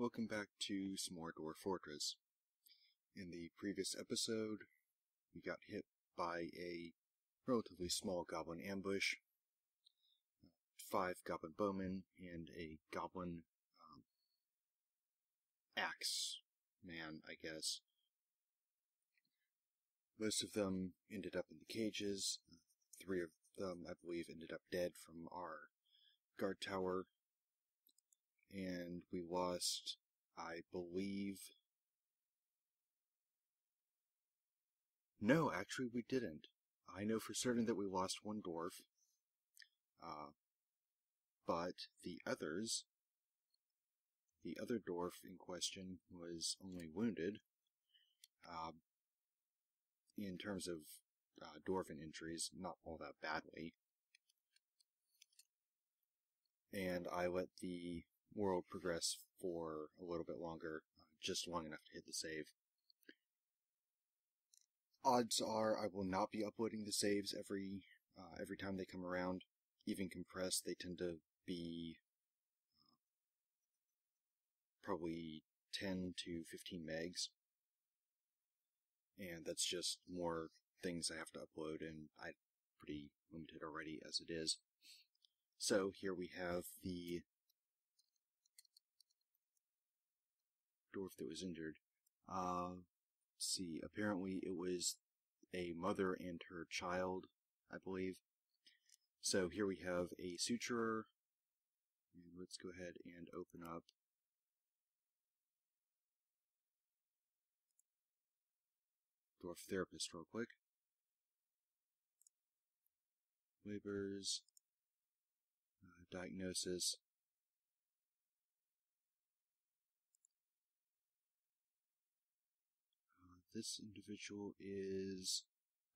Welcome back to some more Dwarf Fortress. In the previous episode, we got hit by a relatively small goblin ambush, 5 goblin bowmen, and a goblin axe man, I guess. Most of them ended up in the cages. 3 of them, I believe, ended up dead from our guard tower. And we lost, I believe... No, actually we didn't. I know for certain that we lost 1 dwarf. But the other dwarf in question was only wounded. In terms of dwarven injuries, not all that badly. And I let the world progress for a little bit longer, just long enough to hit the save. Odds are I will not be uploading the saves every time they come around. Even compressed, they tend to be probably 10 to 15 megs. And that's just more things I have to upload, and I'm pretty limited already as it is. So here we have the dwarf that was injured. Let's see, apparently it was a mother and her child, I believe. So here we have a suturer, and let's go ahead and open up Dwarf Therapist real quick. Labors, diagnosis. This individual is...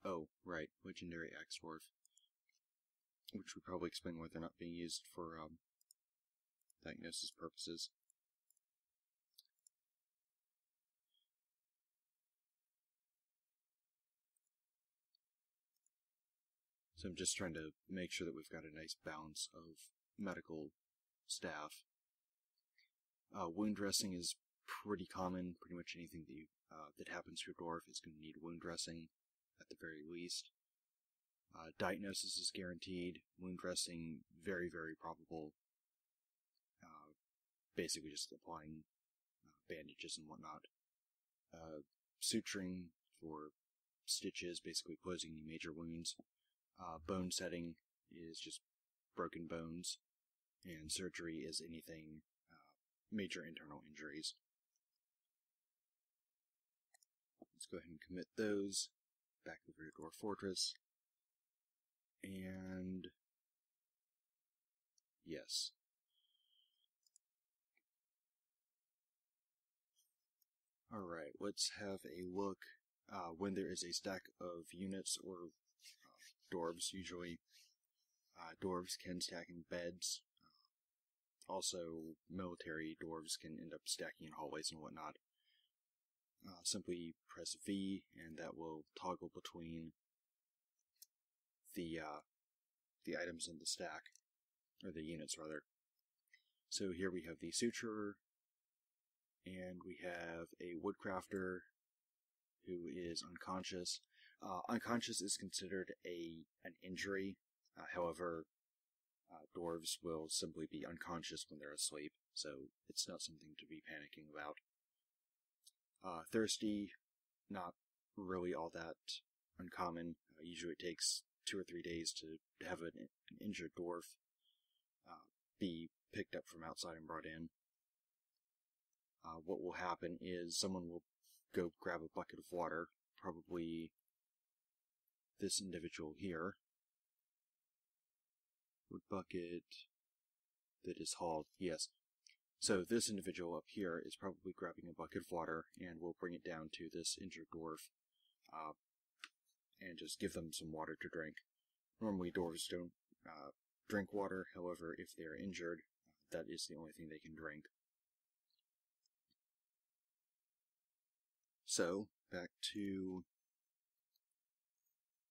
oh, right, Legendary Axe Dwarf. Which would probably explain why they're not being used for diagnosis purposes. So I'm just trying to make sure that we've got a nice balance of medical staff. Wound dressing is pretty common. Pretty much anything that happens to a dwarf is going to need wound dressing, at the very least. Diagnosis is guaranteed. Wound dressing, very, very probable. Basically just applying bandages and whatnot. Suturing for stitches, basically closing any major wounds. Bone setting is just broken bones, and surgery is anything major internal injuries. Let's go ahead and commit those back over to Dwarf Fortress. And yes. Alright, let's have a look when there is a stack of units or dwarves, usually. Dwarves can stack in beds. Also, military dwarves can end up stacking in hallways and whatnot. Simply press V, and that will toggle between the items in the stack, or the units rather. So here we have the suturer, and we have a woodcrafter who is unconscious. Unconscious is considered an injury. However, dwarves will simply be unconscious when they're asleep, so it's not something to be panicking about. Thirsty, not really all that uncommon. Usually it takes 2 or 3 days to have an injured dwarf be picked up from outside and brought in. What will happen is someone will go grab a bucket of water, probably this individual here. Wood bucket that is hauled, yes. So this individual up here is probably grabbing a bucket of water, and will bring it down to this injured dwarf, and just give them some water to drink. Normally dwarves don't drink water, however, if they're injured, that is the only thing they can drink. So, back to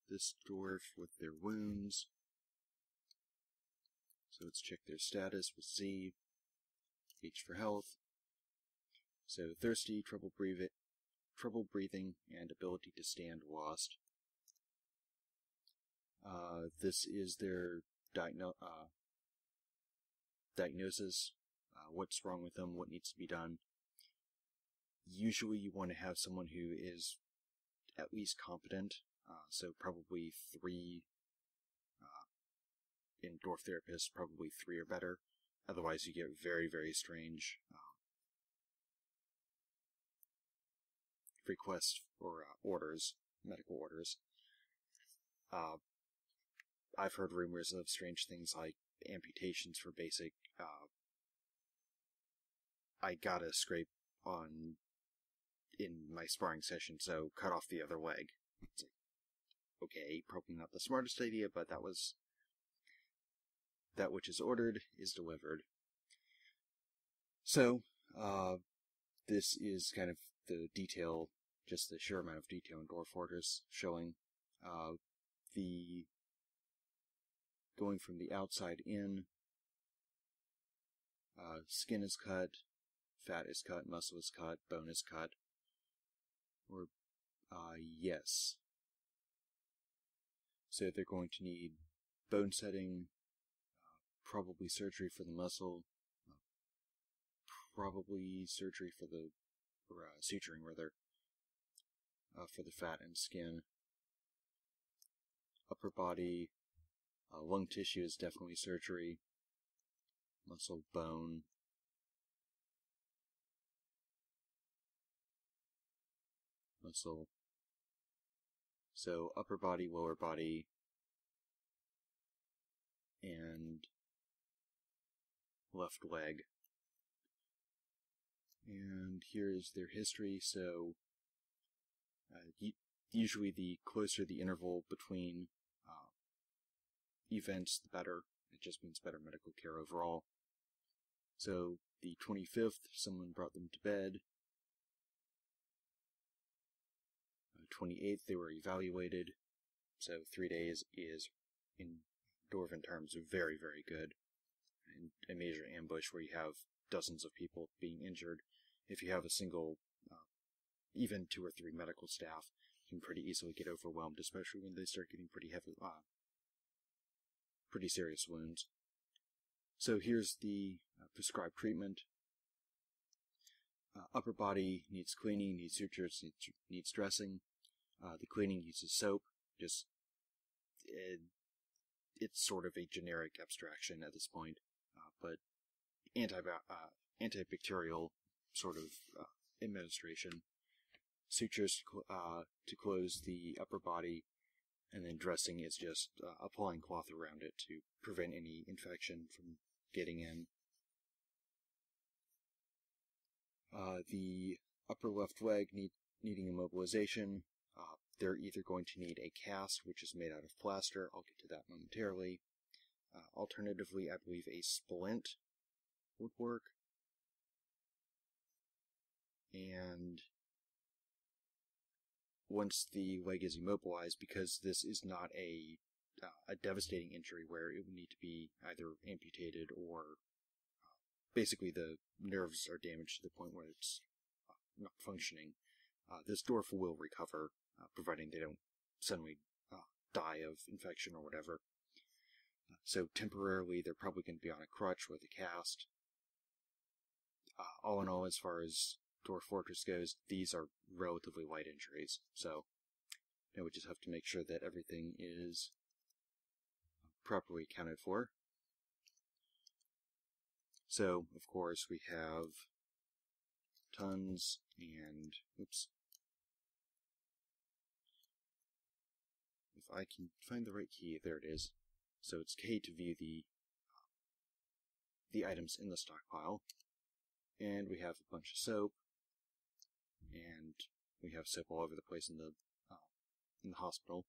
this dwarf with their wounds. So let's check their status with Z. H for health. So thirsty, trouble breathing, and ability to stand lost. This is their diagnosis, what's wrong with them, what needs to be done. Usually you want to have someone who is at least competent, so probably 3, in Dwarf Therapists, probably 3 or better. Otherwise you get very, very strange requests or orders, medical orders. I've heard rumors of strange things like amputations for basic, I got a scrape in my sparring session, so cut off the other leg. It's like, okay, probably not the smartest idea, but that which is ordered is delivered. So, this is kind of the detail, just the sheer amount of detail in Dwarf Fortress, showing the going from the outside in. Skin is cut, fat is cut, muscle is cut, bone is cut. Or, yes. So they're going to need bone setting, probably surgery for the muscle, probably surgery for the, suturing rather, for the fat and skin. Upper body, lung tissue is definitely surgery. Muscle, bone. Muscle. So upper body, lower body, and left leg. And here is their history. So usually the closer the interval between events, the better. It just means better medical care overall. So the 25th, someone brought them to bed. 28th, they were evaluated. So 3 days is, in Dwarven terms, very, very good. In a major ambush where you have dozens of people being injured, if you have a single, even 2 or 3 medical staff, you can pretty easily get overwhelmed, especially when they start getting pretty heavy, pretty serious wounds. So here's the prescribed treatment. Upper body needs cleaning, needs sutures, needs dressing. The cleaning uses soap. Just it's sort of a generic abstraction at this point, but antibacterial sort of administration. Sutures to close the upper body, and then dressing is just applying cloth around it to prevent any infection from getting in. The upper left leg needing immobilization. They're either going to need a cast, which is made out of plaster. I'll get to that momentarily. Alternatively, I believe a splint would work. And once the leg is immobilized, because this is not a devastating injury where it would need to be either amputated or basically the nerves are damaged to the point where it's not functioning, this dwarf will recover, providing they don't suddenly die of infection or whatever. So temporarily, they're probably going to be on a crutch with a cast. All in all, as far as Dwarf Fortress goes, these are relatively light injuries, so we just have to make sure that everything is properly accounted for. So, of course, we have tons and, oops. If I can find the right key, there it is. So it's K to view the items in the stockpile. And we have a bunch of soap. And we have soap all over the place in the hospital.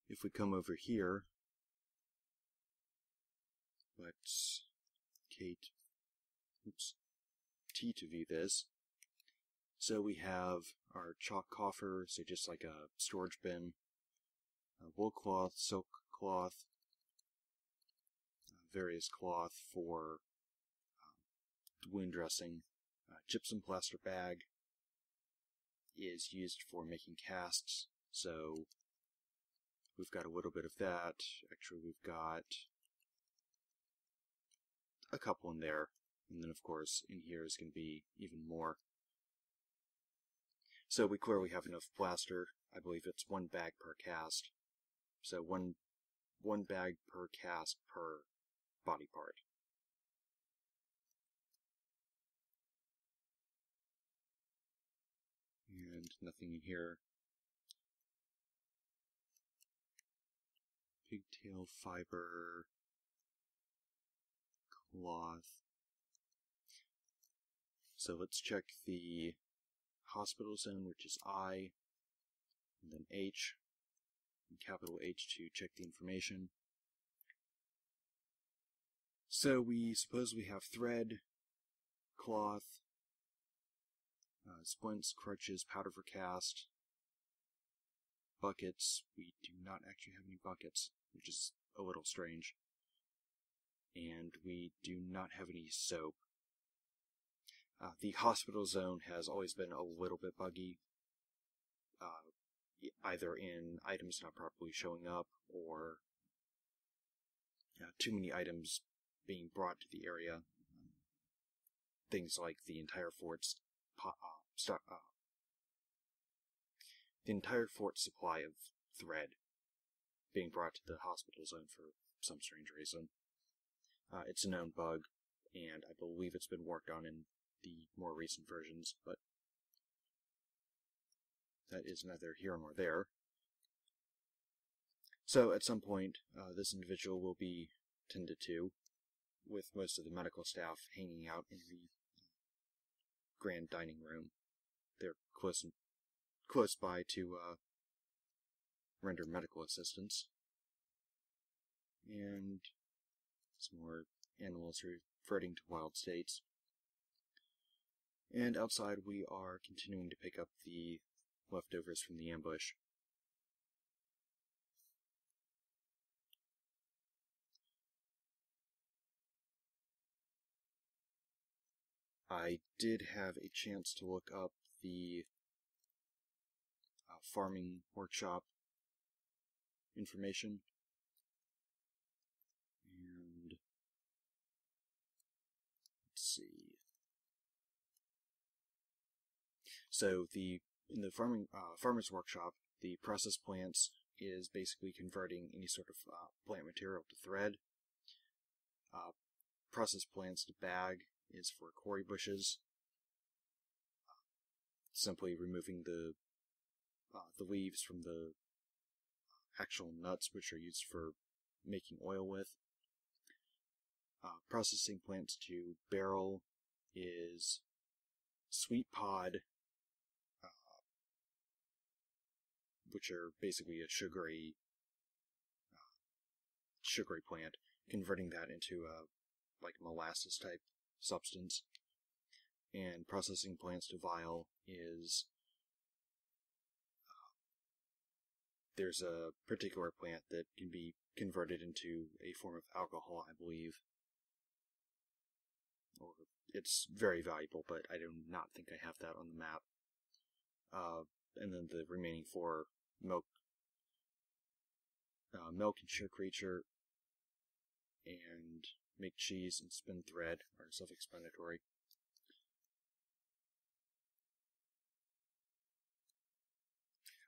If we come over here, let's T to view this. So we have our chalk coffer, so just like a storage bin, wool cloth, silk cloth, various cloth for wound dressing, Gypsum plaster bag is used for making casts, so we've got a little bit of that. Actually, we've got a couple in there, and then of course in here is going to be even more. So we clearly have enough plaster. I believe it's 1 bag per cast, so one bag per cast per body part. And nothing in here. Pigtail fiber, cloth. So let's check the hospital zone, which is I, and then H, and capital H to check the information. So we suppose we have thread, cloth, splints, crutches, powder for cast, buckets. We do not actually have any buckets, which is a little strange. And we do not have any soap. The hospital zone has always been a little bit buggy, either in items not properly showing up, or too many items being brought to the area. Things like the entire fort's supply of thread being brought to the hospital zone for some strange reason. It's a known bug, and I believe it's been worked on in the more recent versions, but that is neither here nor there. So at some point, this individual will be tended to, with most of the medical staff hanging out in the grand dining room. They're close by to render medical assistance. And some more animals reverting to wild states. And outside we are continuing to pick up the leftovers from the ambush. I did have a chance to look up the farming workshop information, and let's see. So in the farmer's workshop, the process plants is basically converting any sort of plant material to thread. Process plants to bag is for quarry bushes. Simply removing the leaves from the actual nuts, which are used for making oil with. Processing plants to barrel is sweet pod, which are basically a sugary plant, converting that into a like molasses type substance. And processing plants to vial is there's a particular plant that can be converted into a form of alcohol, I believe. Or it's very valuable, but I do not think I have that on the map. And then the remaining 4, milk and shear creature, and make cheese and spin thread are self-explanatory.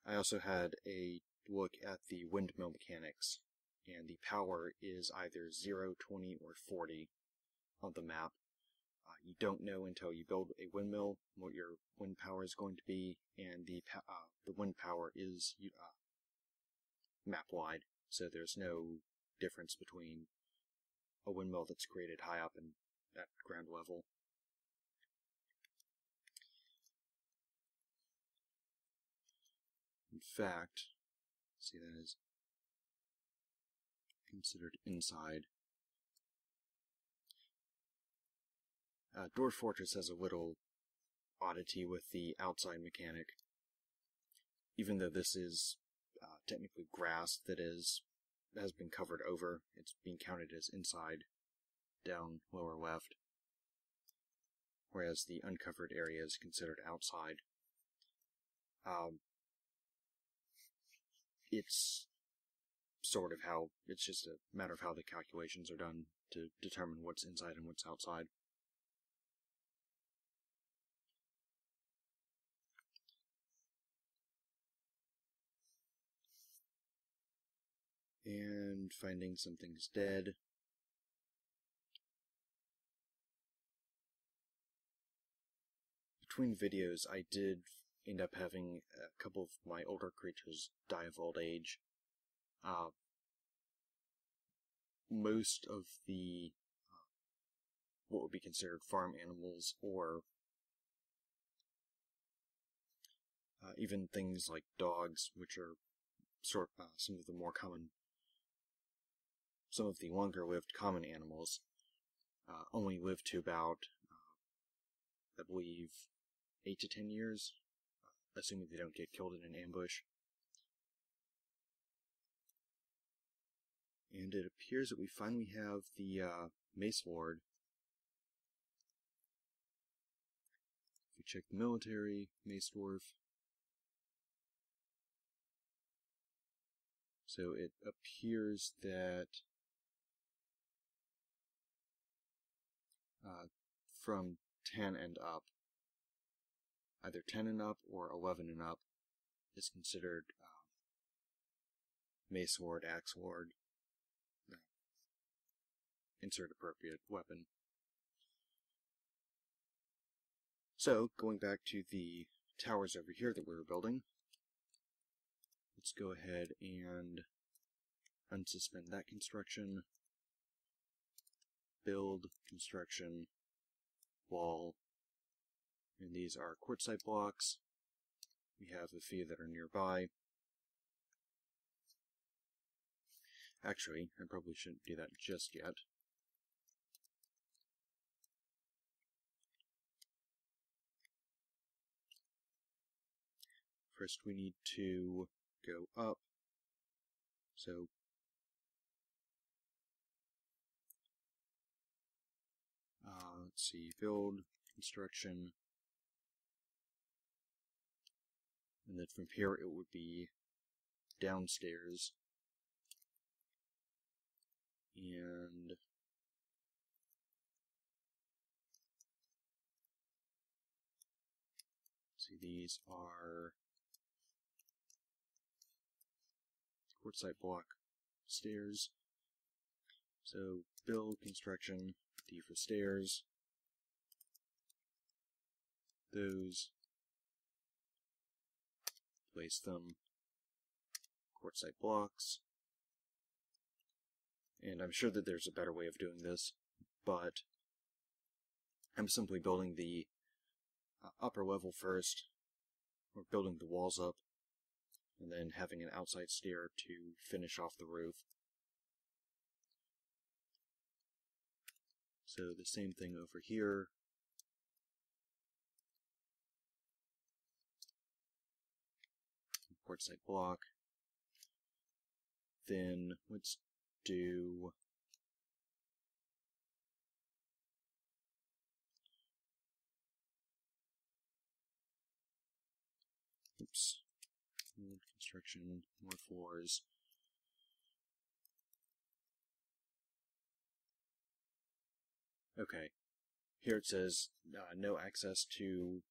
I also had a look at the windmill mechanics, and the power is either 0, 20, or 40 on the map. You don't know until you build a windmill what your wind power is going to be, and the wind power is map-wide, so there's no difference between a windmill that's created high up and at ground level. In fact, see, that is considered inside. Dwarf Fortress has a little oddity with the outside mechanic. Even though this is technically grass that has been covered over, it's being counted as inside, down lower left. whereas the uncovered area is considered outside. It's sort of how, it's just a matter of how the calculations are done to determine what's inside and what's outside. And finding something's dead. Between videos, I did end up having a couple of my older creatures die of old age. Most of the what would be considered farm animals, or even things like dogs, which are some of the more common, some of the longer-lived common animals, only live to about, I believe, 8 to 10 years, assuming they don't get killed in an ambush. And it appears that we finally have the Mace Lord. If we check the military, Mace Dwarf. So it appears that from 10 and up, either 10 and up or 11 and up, is considered Mace Lord, Axe Lord, insert appropriate weapon. So, going back to the towers over here that we were building, let's go ahead and unsuspend that construction, build, construction, wall, and these are quartzite blocks. We have a few that are nearby. Actually, I probably shouldn't do that just yet. First we need to go up, so let's see, build, construction, and then from here it would be downstairs, and see, these are quartzite block stairs. So build, construction, D for stairs, those, place them, quartzite blocks, and I'm sure that there's a better way of doing this, but I'm simply building the upper level first, or building the walls up, and then having an outside stair to finish off the roof. So the same thing over here. Quartzite block. Then let's do construction, more floors. Okay, here it says no access to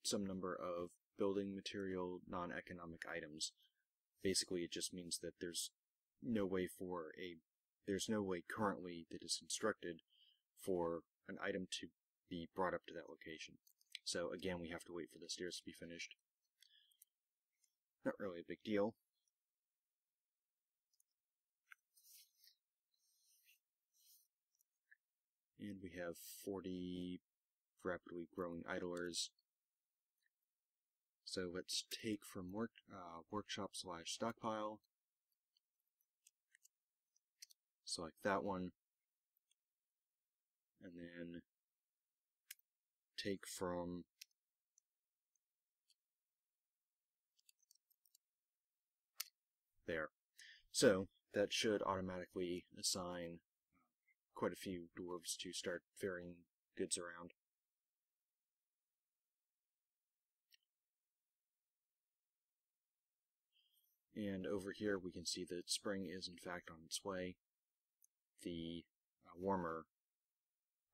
some number of building material non-economic items. Basically, it just means that there's no way currently that is constructed for an item to be brought up to that location. So again, we have to wait for the stairs to be finished. Not really a big deal. And we have 40 rapidly growing idlers. So let's take from workshop / stockpile. Select that one. And then take from there. So that should automatically assign quite a few dwarves to start varying goods around. And over here we can see that spring is in fact on its way. The warmer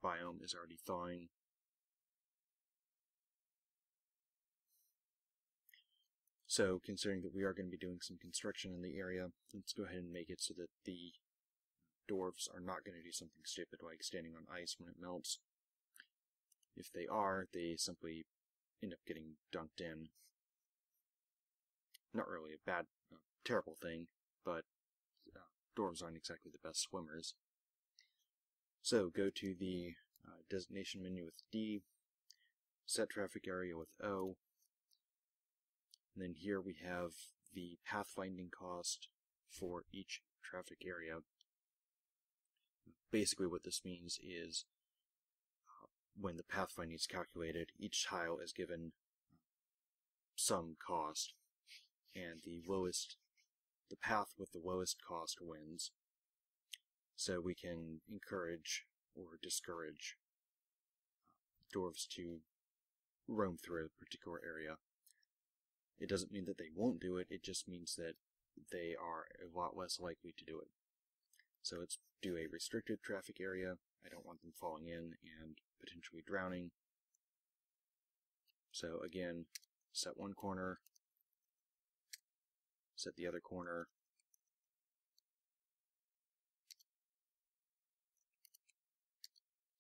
biome is already thawing. So, considering that we are going to be doing some construction in the area, let's go ahead and make it so that the dwarves are not going to do something stupid like standing on ice when it melts. If they are, they simply end up getting dunked in. Not really a bad, terrible thing, but dwarves aren't exactly the best swimmers. So, go to the designation menu with D, set traffic area with O, and then here we have the pathfinding cost for each traffic area. Basically what this means is when the pathfinding is calculated, each tile is given some cost, and the path with the lowest cost wins. So we can encourage or discourage dwarves to roam through a particular area. It doesn't mean that they won't do it, it just means that they are a lot less likely to do it. So let's do a restricted traffic area. I don't want them falling in and potentially drowning. So again, set one corner, set the other corner,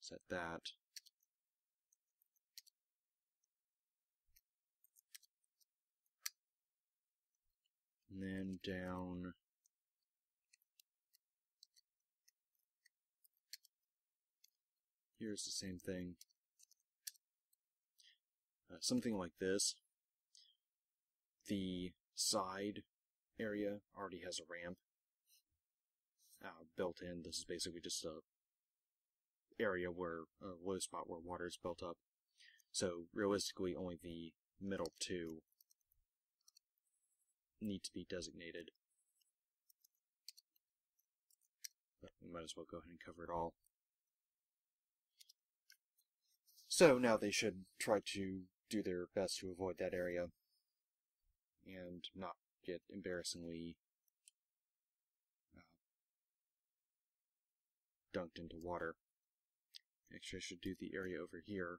set that, and then down here's the same thing. Something like this. The side area already has a ramp built in. This is basically just a area where a low spot where water is built up. So realistically, only the middle two need to be designated. But we might as well go ahead and cover it all. So now they should try to do their best to avoid that area and not get embarrassingly dunked into water. Actually, I should do the area over here.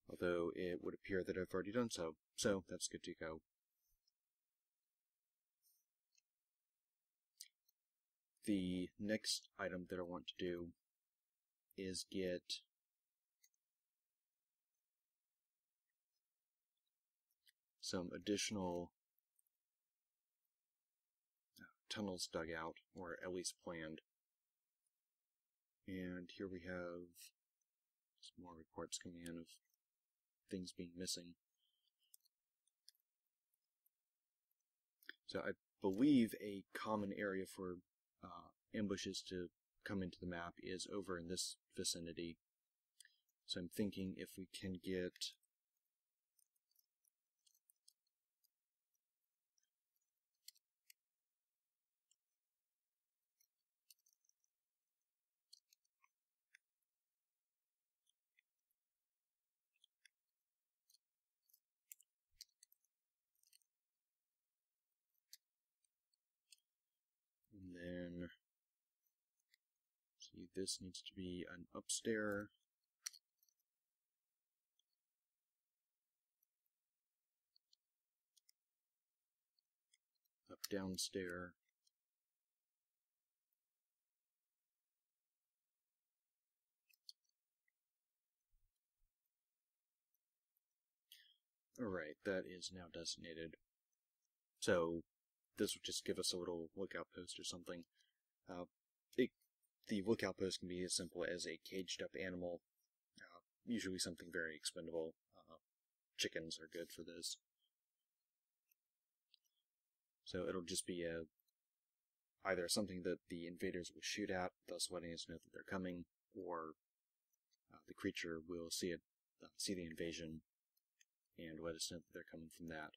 Although it would appear that I've already done so. So that's good to go. The next item that I want to do is get some additional tunnels dug out, or at least planned. And here we have some more reports coming in of things being missing. So I believe a common area for ambushes to come into the map is over in this vicinity. So I'm thinking if we can get and then see, this needs to be an upstair. Up downstair. Alright, that is now designated. So this would just give us a little lookout post or something. The lookout post can be as simple as a caged up animal, usually something very expendable. Chickens are good for this. So it'll just be either something that the invaders will shoot at, thus letting us know that they're coming, or the creature will see the invasion and let us know that they're coming from that.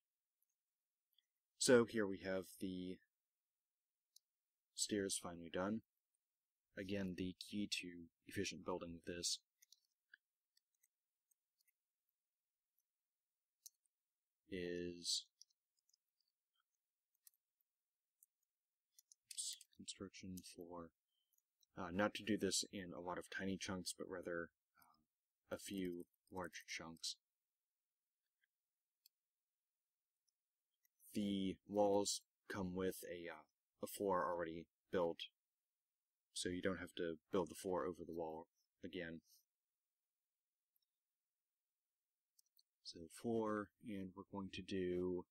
So here we have the stairs finally done. Again, the key to efficient building with this is construction floor. Not to do this in a lot of tiny chunks, but rather a few large chunks. The walls come with a floor already built, so you don't have to build the floor over the wall again. So floor, and we're going to do,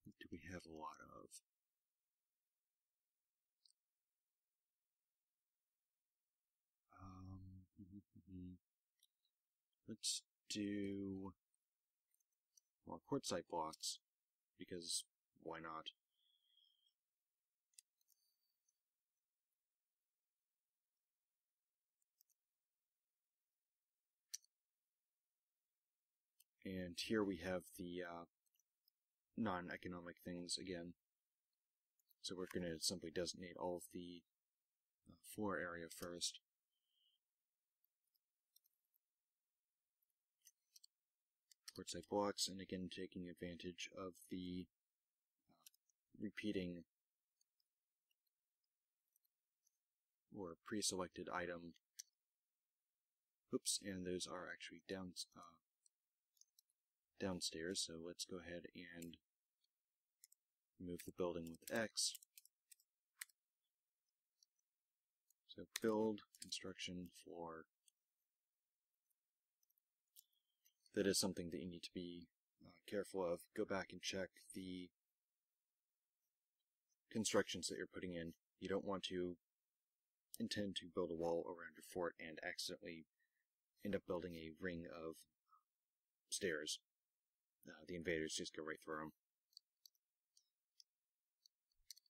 what do we have a lot of? Let's do more quartzite blocks, because why not? And here we have the non-economic things again. So we're going to simply designate all of the floor area first. Quartzite blocks, and again taking advantage of the repeating or pre-selected item. Oops, and those are actually downstairs, so let's go ahead and move the building with X. So build, construction, floor. That is something that you need to be careful of. Go back and check the constructions that you're putting in. You don't want to intend to build a wall around your fort and accidentally end up building a ring of stairs. The invaders just go right through them.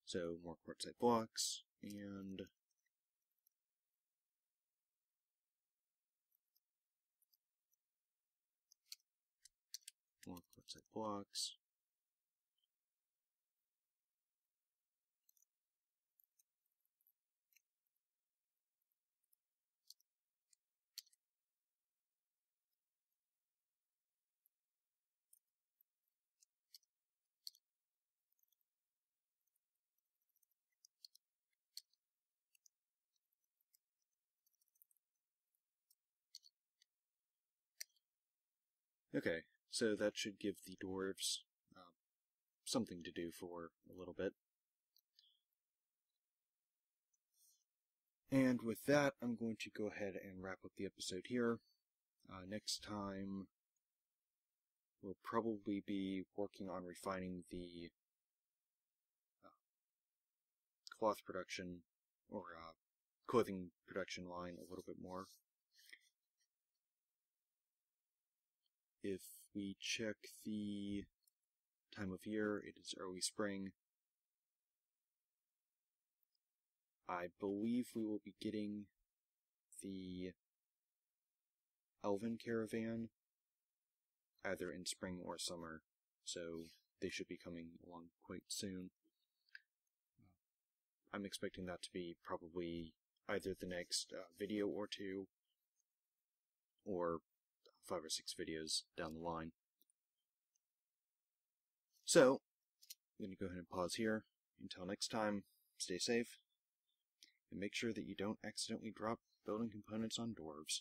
So more quartzite blocks, and more quartzite blocks. Okay, so that should give the dwarves something to do for a little bit. And with that, I'm going to go ahead and wrap up the episode here. Next time, we'll probably be working on refining the cloth production or clothing production line a little bit more. If we check the time of year, it is early spring. I believe we will be getting the Elven Caravan either in spring or summer, so they should be coming along quite soon. I'm expecting that to be probably either the next video or two, or 5 or 6 videos down the line. So, I'm going to go ahead and pause here. Until next time, stay safe, and make sure that you don't accidentally drop building components on dwarves.